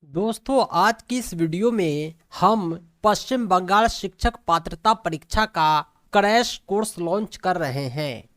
दोस्तों, आज की इस वीडियो में हम पश्चिम बंगाल शिक्षक पात्रता परीक्षा का क्रैश कोर्स लॉन्च कर रहे हैं।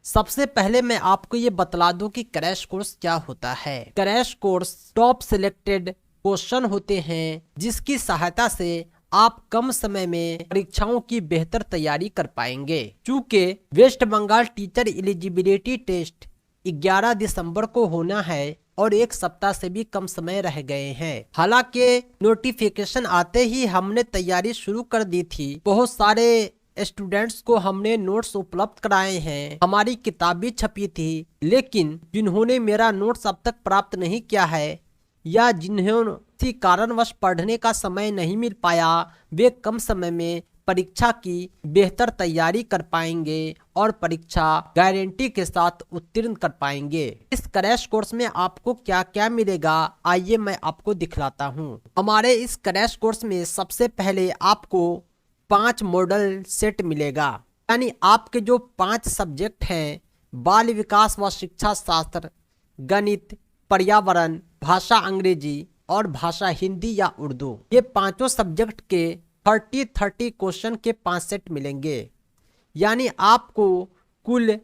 सबसे पहले मैं आपको ये बतला दूं कि क्रैश कोर्स क्या होता है। Crash course top selected question होते हैं जिसकी सहायता से आप कम समय में परीक्षाओं की बेहतर तैयारी कर पाएंगे। चूंकि West Bengal teacher eligibility test 11 दिसंबर को होना है और एक सप्ताह से भी कम समय रह गए हैं। हालांकि नोटिफिकेशन आते ही हमने तैयारी शुरू कर दी थी। बहुत सारे स्टूडेंट्स को हमने नोट्स उपलब्ध कराए हैं, हमारी किताब भी छपी थी, लेकिन जिन्होंने मेरा नोट्स अब तक प्राप्त नहीं किया है या जिन्होंने किसी कारणवश पढ़ने का समय नहीं मिल पाया, वे कम समय में परीक्षा की बेहतर तैयारी कर पाएंगे और परीक्षा गारंटी के साथ उत्तीर्ण कर पाएंगे। इस क्रैश कोर्स में आपको क्या क्या मिलेगा, आइए मैं आपको दिखलाता हूँ। हमारे इस क्रैश कोर्स में सबसे पहले आपको 5 मॉडल सेट मिलेगा, यानी आपके जो 5 सब्जेक्ट हैं, बाल विकास व शिक्षा शास्त्र, गणित, पर्यावरण, भाषा अंग्रेजी और भाषा हिंदी या उर्दू, ये पांचों सब्जेक्ट के 30 क्वेश्चन के 5 सेट मिलेंगे। यानी आपको कुल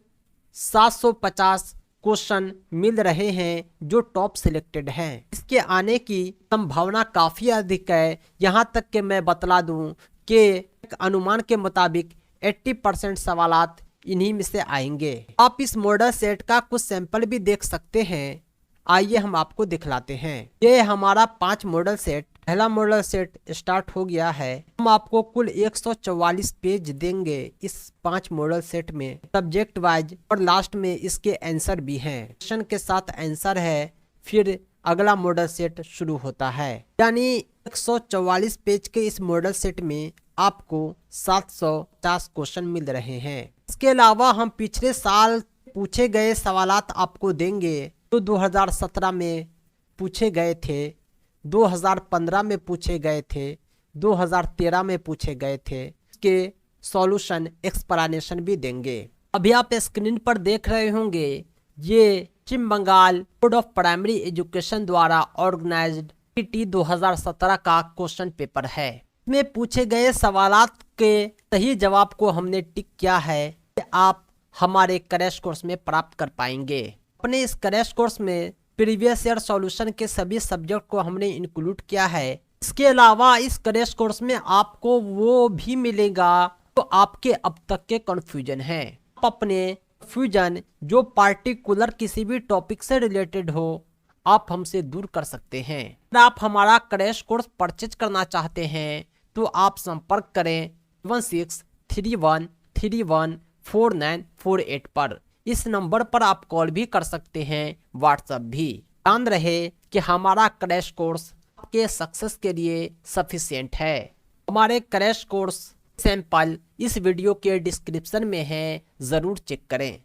750 क्वेश्चन मिल रहे हैं जो टॉप सिलेक्टेड हैं। इसके आने की संभावना काफ़ी अधिक है। यहाँ तक कि मैं बतला दूं कि एक अनुमान के मुताबिक 80% सवालात इन्हीं में से आएंगे। आप इस मॉडल सेट का कुछ सैंपल भी देख सकते हैं। आइए हम आपको दिखलाते हैं। ये हमारा 5 मॉडल सेट, पहला मॉडल सेट स्टार्ट हो गया है। हम आपको कुल 144 पेज देंगे इस 5 मॉडल सेट में, सब्जेक्ट वाइज, और लास्ट में इसके आंसर भी हैं। क्वेश्चन के साथ आंसर है, फिर अगला मॉडल सेट शुरू होता है। यानी 144 पेज के इस मॉडल सेट में आपको 750 क्वेश्चन मिल रहे हैं। इसके अलावा हम पिछले साल पूछे गए सवालात आपको देंगे जो 2017 में पूछे गए थे, 2015 में पूछे गए थे, 2013 में पूछे गए थे। इसके सॉल्यूशन एक्सप्लेनेशन भी देंगे। अभी आप स्क्रीन पर देख रहे होंगे, ये Paschim Bangal board of primary education द्वारा ऑर्गेनाइज्ड टीटी 2017 का क्वेश्चन पेपर है। इसमें पूछे गए सवालात के सही जवाब को हमने टिक किया है कि आप हमारे क्रैश कोर्स में प्राप्त कर पाएंगे। अपने इस क्रैश कोर्स में प्रीवियस ईयर सॉल्यूशन के सभी सब्जेक्ट को हमने इंक्लूड किया है। इसके अलावा इस क्रैश कोर्स में आपको वो भी मिलेगा तो आपके अब तक के कंफ्यूजन हैं। आप अपने कंफ्यूजन जो पार्टिकुलर किसी भी टॉपिक से रिलेटेड हो, आप हमसे दूर कर सकते हैं। अगर आप हमारा क्रैश कोर्स परचेज करना चाहते हैं तो आप संपर्क करें 7631314948 पर। इस नंबर पर आप कॉल भी कर सकते हैं, व्हाट्सएप भी। ध्यान रहे कि हमारा क्रैश कोर्स आपके सक्सेस के लिए सफिशिएंट है। हमारे क्रैश कोर्स सैंपल इस वीडियो के डिस्क्रिप्शन में है, ज़रूर चेक करें।